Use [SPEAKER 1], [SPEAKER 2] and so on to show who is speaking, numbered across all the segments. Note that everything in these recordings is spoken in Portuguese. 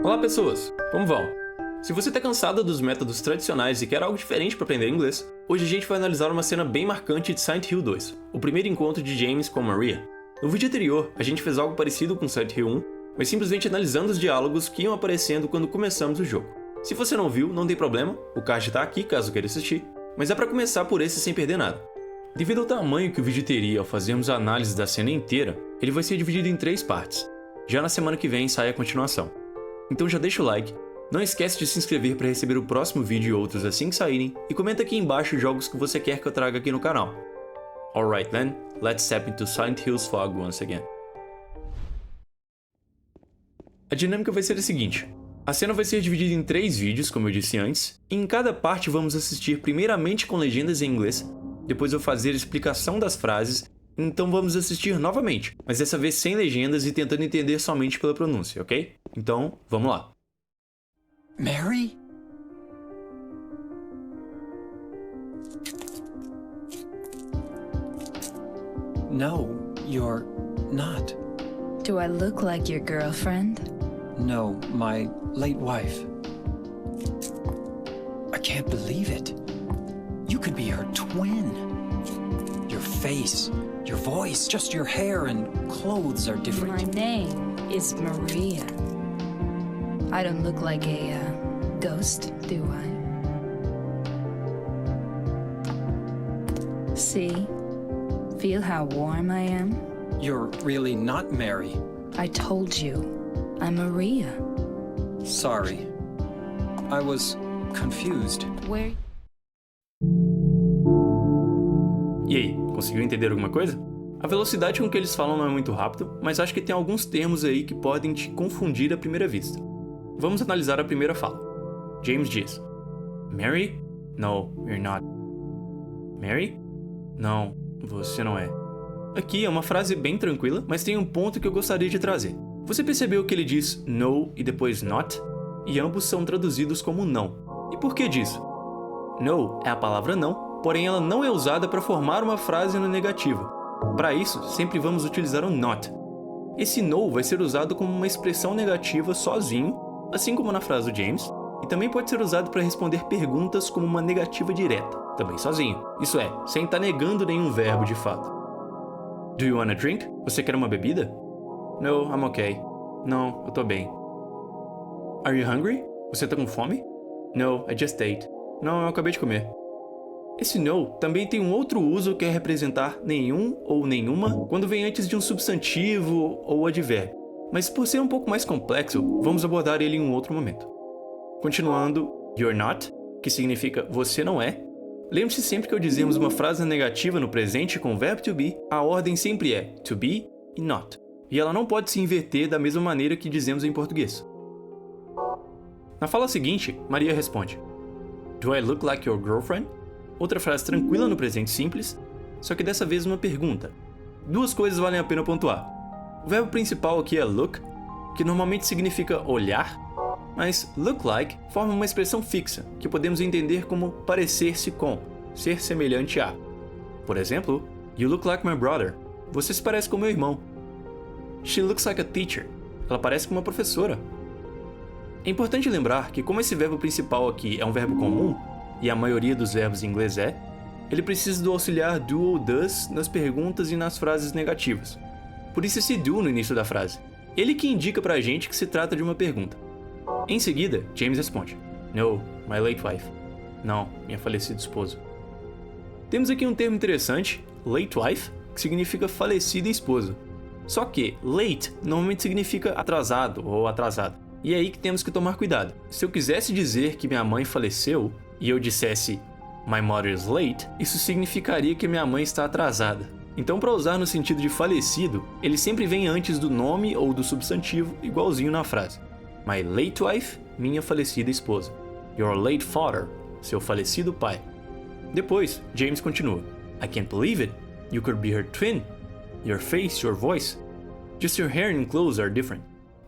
[SPEAKER 1] Olá pessoas, como vão? Se você está cansado dos métodos tradicionais e quer algo diferente para aprender inglês, hoje a gente vai analisar uma cena bem marcante de Silent Hill 2, o primeiro encontro de James com Maria. No vídeo anterior, a gente fez algo parecido com Silent Hill 1, mas simplesmente analisando os diálogos que iam aparecendo quando começamos o jogo. Se você não viu, não tem problema, o card está aqui caso queira assistir, mas é para começar por esse sem perder nada. Devido ao tamanho que o vídeo teria ao fazermos a análise da cena inteira, ele vai ser dividido em 3 partes. Já na semana que vem sai a continuação. Então já deixa o like, não esquece de se inscrever para receber o próximo vídeo e outros assim que saírem, e comenta aqui embaixo os jogos que você quer que eu traga aqui no canal. Alright then, let's step into Silent Hill's fog once again. A dinâmica vai ser a seguinte. A cena vai ser dividida em 3 vídeos, como eu disse antes, e em cada parte vamos assistir primeiramente com legendas em inglês, depois eu fazer a explicação das frases, então vamos assistir novamente, mas dessa vez sem legendas e tentando entender somente pela pronúncia, ok? Então, vamos lá.
[SPEAKER 2] Mary? No, you're not.
[SPEAKER 3] Do I look like your girlfriend?
[SPEAKER 2] No, my late wife. I can't believe it. You could be her twin. Your face, your voice, just your hair and clothes are
[SPEAKER 3] My
[SPEAKER 2] different.
[SPEAKER 3] name is Maria. I don't look like a ghost, do I? See? Feel how warm I am?
[SPEAKER 2] You're really not Mary.
[SPEAKER 3] I told you, I'm Maria.
[SPEAKER 2] Sorry. I was confused.
[SPEAKER 3] Where?
[SPEAKER 1] E aí, conseguiu entender alguma coisa? A velocidade com que eles falam não é muito rápido, mas acho que tem alguns termos aí que podem te confundir à primeira vista. Vamos analisar a primeira fala. James diz: Mary? No, you're not. Mary? Não, você não é. Aqui é uma frase bem tranquila, mas tem um ponto que eu gostaria de trazer. Você percebeu que ele diz no e depois not? E ambos são traduzidos como não. E por que disso? No é a palavra não, porém ela não é usada para formar uma frase na negativa. Para isso, sempre vamos utilizar o not. Esse no vai ser usado como uma expressão negativa sozinho, assim como na frase do James, e também pode ser usado para responder perguntas como uma negativa direta, também sozinho. Isso é, sem estar negando nenhum verbo de fato. Do you wanna drink? Você quer uma bebida? No, I'm okay. Não, eu tô bem. Are you hungry? Você tá com fome? No, I just ate. Não, eu acabei de comer. Esse no também tem um outro uso que é representar nenhum ou nenhuma quando vem antes de um substantivo ou advérbio. Mas por ser um pouco mais complexo, vamos abordar ele em um outro momento. Continuando, you're not, que significa você não é. Lembre-se sempre que ao dizermos uma frase negativa no presente com o verbo to be, a ordem sempre é to be e not. E ela não pode se inverter da mesma maneira que dizemos em português. Na fala seguinte, Maria responde: Do I look like your girlfriend? Outra frase tranquila no presente simples, só que dessa vez uma pergunta. 2 coisas valem a pena pontuar. O verbo principal aqui é look, que normalmente significa olhar, mas look like forma uma expressão fixa, que podemos entender como parecer-se com, ser semelhante a. Por exemplo, You look like my brother. Você se parece com meu irmão. She looks like a teacher. Ela parece com uma professora. É importante lembrar que como esse verbo principal aqui é um verbo comum, e a maioria dos verbos em inglês é, ele precisa do auxiliar do ou does nas perguntas e nas frases negativas. Por isso esse do no início da frase. Ele que indica pra gente que se trata de uma pergunta. Em seguida, James responde: No, my late wife. Não, minha falecida esposa. Temos aqui um termo interessante, late wife, que significa falecida esposa. Só que late normalmente significa atrasado ou atrasada. E é aí que temos que tomar cuidado. Se eu quisesse dizer que minha mãe faleceu, e eu dissesse My mother is late, isso significaria que minha mãe está atrasada. Então, para usar no sentido de falecido, ele sempre vem antes do nome ou do substantivo, igualzinho na frase. My late wife, minha falecida esposa. Your late father, seu falecido pai. Depois, James continua. I can't believe it. You could be her twin. Your face, your voice. Just your hair and clothes are different.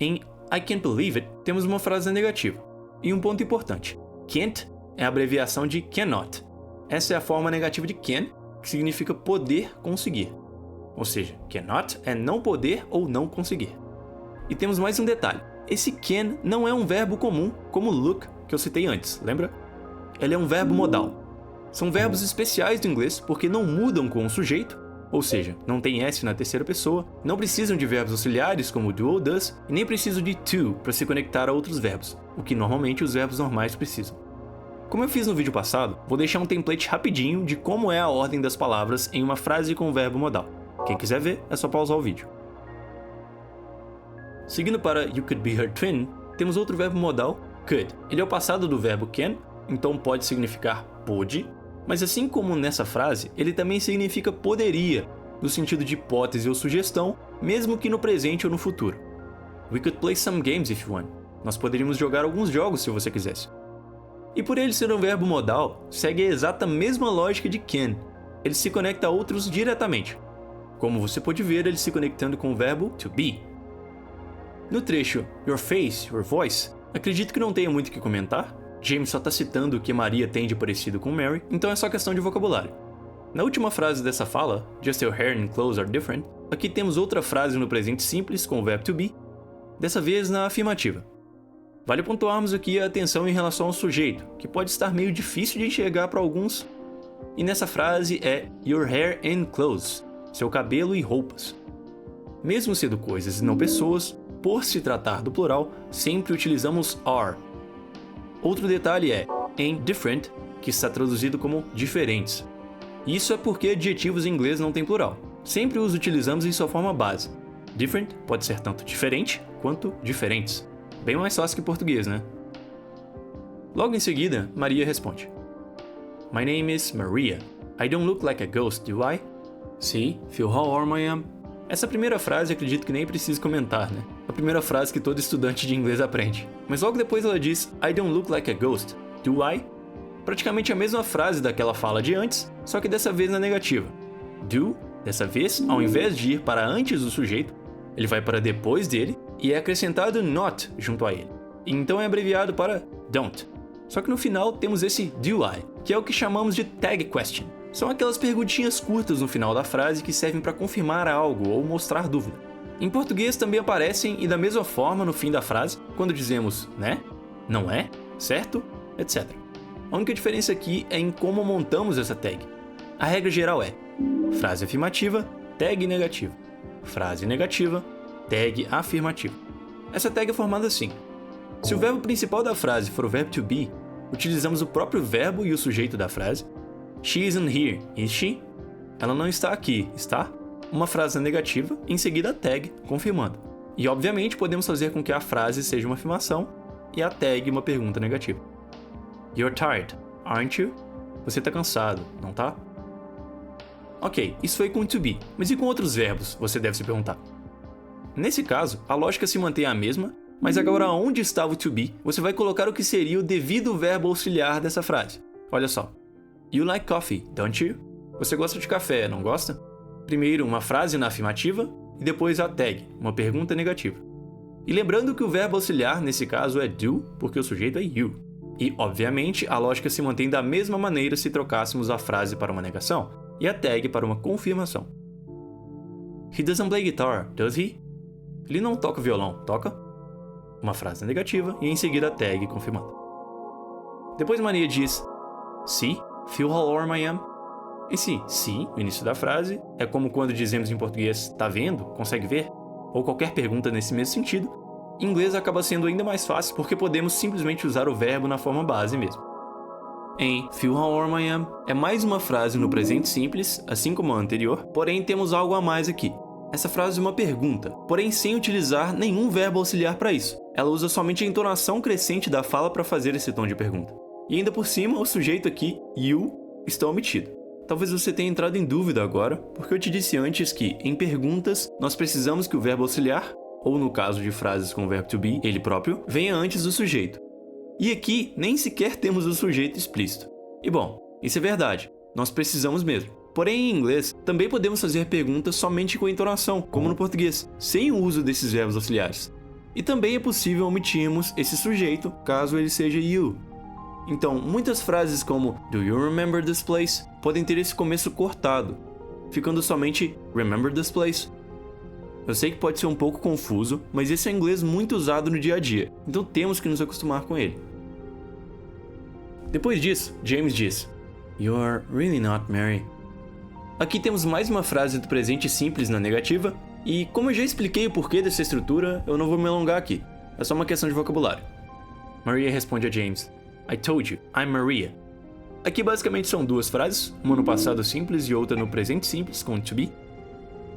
[SPEAKER 1] Em I can't believe it, temos uma frase negativa. E um ponto importante. Can't é a abreviação de cannot. Essa é a forma negativa de can, que significa poder conseguir. Ou seja, cannot é não poder ou não conseguir. E temos mais um detalhe. esse can não é um verbo comum, como look, que eu citei antes, lembra? Ele é um verbo modal. São verbos especiais do inglês porque não mudam com o sujeito, ou seja, não tem S na terceira pessoa, não precisam de verbos auxiliares como do ou does, e nem precisam de to para se conectar a outros verbos, o que normalmente os verbos normais precisam. Como eu fiz no vídeo passado, vou deixar um template rapidinho de como é a ordem das palavras em uma frase com verbo modal. Quem quiser ver, é só pausar o vídeo. Seguindo para you could be her twin, temos outro verbo modal, could. Ele é o passado do verbo can, então pode significar pôde, mas assim como nessa frase, ele também significa poderia, no sentido de hipótese ou sugestão, mesmo que no presente ou no futuro. We could play some games if you want. Nós poderíamos jogar alguns jogos se você quisesse. E por ele ser um verbo modal, segue a exata mesma lógica de can. Ele se conecta a outros diretamente. Como você pode ver, ele se conectando com o verbo to be. No trecho your face, your voice, acredito que não tenha muito o que comentar. James só está citando o que Maria tem de parecido com Mary, então é só questão de vocabulário. Na última frase dessa fala, just your hair and clothes are different, aqui temos outra frase no presente simples com o verbo to be, dessa vez na afirmativa. Vale pontuarmos aqui a atenção em relação ao sujeito, que pode estar meio difícil de enxergar para alguns, e nessa frase é your hair and clothes, seu cabelo e roupas. Mesmo sendo coisas e não pessoas, por se tratar do plural, sempre utilizamos are. Outro detalhe é and different, que está traduzido como diferentes. Isso é porque adjetivos em inglês não têm plural. Sempre os utilizamos em sua forma base. Different pode ser tanto diferente quanto diferentes. Bem mais fácil que português, né? Logo em seguida, Maria responde: My name is Maria. I don't look like a ghost, do I? See, feel how warm I am. Essa primeira frase acredito que nem preciso comentar, né? A primeira frase que todo estudante de inglês aprende. Mas logo depois ela diz I don't look like a ghost, do I? Praticamente a mesma frase daquela fala de antes, só que dessa vez na negativa. Do, dessa vez, ao invés de ir para antes do sujeito, ele vai para depois dele e é acrescentado not junto a ele. Então é abreviado para don't. Só que no final temos esse do I, que é o que chamamos de tag question. São aquelas perguntinhas curtas no final da frase que servem para confirmar algo ou mostrar dúvida. Em português também aparecem e da mesma forma no fim da frase, quando dizemos né, não é, certo, etc. A única diferença aqui é em como montamos essa tag. A regra geral é frase afirmativa, tag negativa. Frase negativa, tag afirmativa. Essa tag é formada assim. Se o verbo principal da frase for o verbo to be, utilizamos o próprio verbo e o sujeito da frase. She isn't here, is she? Ela não está aqui, está? Uma frase negativa, em seguida a tag, confirmando. E obviamente podemos fazer com que a frase seja uma afirmação e a tag uma pergunta negativa. You're tired, aren't you? Você está cansado, não tá? Ok, isso foi com to be, mas e com outros verbos, você deve se perguntar. Nesse caso, a lógica se mantém a mesma, mas agora onde estava o to be, você vai colocar o que seria o devido verbo auxiliar dessa frase. Olha só. You like coffee, don't you? Você gosta de café, não gosta? Primeiro uma frase na afirmativa e depois a tag, uma pergunta negativa. E lembrando que o verbo auxiliar nesse caso é do, porque o sujeito é you. E, obviamente, a lógica se mantém da mesma maneira se trocássemos a frase para uma negação e a tag para uma confirmação. He doesn't play guitar, does he? Ele não toca violão, toca? Uma frase negativa e em seguida a tag confirmando. Depois Maria diz See, feel how warm I am. Esse see, no início da frase, é como quando dizemos em português tá vendo, consegue ver? Ou qualquer pergunta nesse mesmo sentido. Em inglês acaba sendo ainda mais fácil porque podemos simplesmente usar o verbo na forma base mesmo. Em feel how warm I am é mais uma frase no presente simples, assim como a anterior, porém temos algo a mais aqui. Essa frase é uma pergunta, porém sem utilizar nenhum verbo auxiliar para isso. Ela usa somente a entonação crescente da fala para fazer esse tom de pergunta. E ainda por cima, o sujeito aqui, you, está omitido. Talvez você tenha entrado em dúvida agora, porque eu te disse antes que, em perguntas, nós precisamos que o verbo auxiliar, ou no caso de frases com o verbo to be, ele próprio, venha antes do sujeito. E aqui, nem sequer temos o sujeito explícito. E bom, isso é verdade, nós precisamos mesmo. Porém, em inglês, também podemos fazer perguntas somente com entonação, como no português, sem o uso desses verbos auxiliares. E também é possível omitirmos esse sujeito, caso ele seja you. Então, muitas frases como Do you remember this place? Podem ter esse começo cortado, ficando somente Remember this place. Eu sei que pode ser um pouco confuso, mas esse é um inglês muito usado no dia a dia, então temos que nos acostumar com ele. Depois disso, James diz: "You're really not Mary." Aqui temos mais uma frase do presente simples na negativa, e como eu já expliquei o porquê dessa estrutura, eu não vou me alongar aqui, é só uma questão de vocabulário. Maria responde a James: "I told you, I'm Maria." Aqui basicamente são duas frases, uma no passado simples e outra no presente simples, com to be.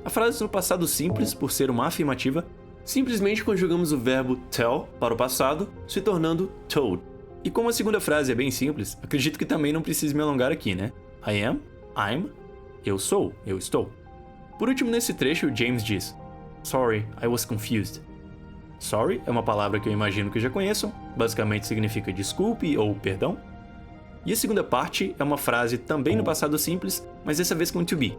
[SPEAKER 1] A frase no passado simples, por ser uma afirmativa, simplesmente conjugamos o verbo tell para o passado, se tornando told. E como a segunda frase é bem simples, acredito que também não preciso me alongar aqui, né? I am, I'm, eu sou, eu estou. Por último, nesse trecho, James diz: "Sorry, I was confused." Sorry é uma palavra que eu imagino que já conheçam, basicamente significa desculpe ou perdão. E a segunda parte é uma frase também no passado simples, mas dessa vez com to be.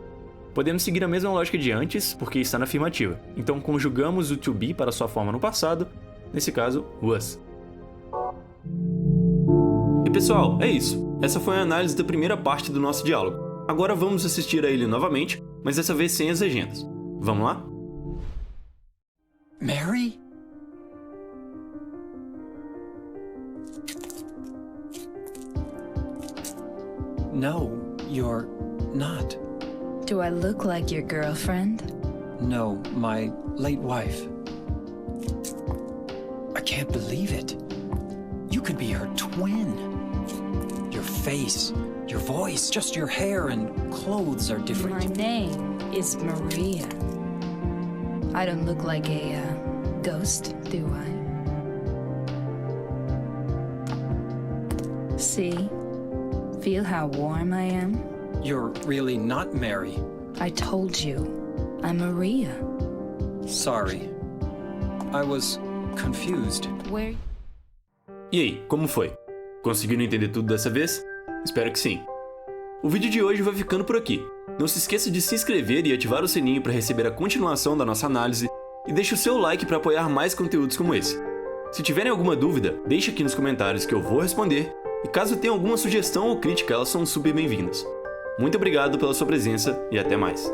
[SPEAKER 1] Podemos seguir a mesma lógica de antes, porque está na afirmativa. Então conjugamos o to be para sua forma no passado, nesse caso, was. E pessoal, é isso. Essa foi a análise da primeira parte do nosso diálogo. Agora vamos assistir a ele novamente, mas dessa vez sem as legendas. Vamos lá?
[SPEAKER 2] Mary? No, you're not.
[SPEAKER 3] Do I look like your girlfriend?
[SPEAKER 2] No, my late wife. I can't believe it. You could be her twin. Your face, your voice, just your hair and clothes are
[SPEAKER 3] My
[SPEAKER 2] different.
[SPEAKER 3] name is Maria. I don't look like a ghost, do I? See? Feel how warm I am?
[SPEAKER 2] You're really not Mary.
[SPEAKER 3] I told you, I'm Maria.
[SPEAKER 2] Sorry. I was confused.
[SPEAKER 3] Where?
[SPEAKER 1] E aí, como foi? Conseguiram entender tudo dessa vez? Espero que sim. O vídeo de hoje vai ficando por aqui. Não se esqueça de se inscrever e ativar o sininho para receber a continuação da nossa análise e deixe o seu like para apoiar mais conteúdos como esse. Se tiverem alguma dúvida, deixe aqui nos comentários que eu vou responder, e caso tenha alguma sugestão ou crítica, elas são super bem-vindas. Muito obrigado pela sua presença e até mais.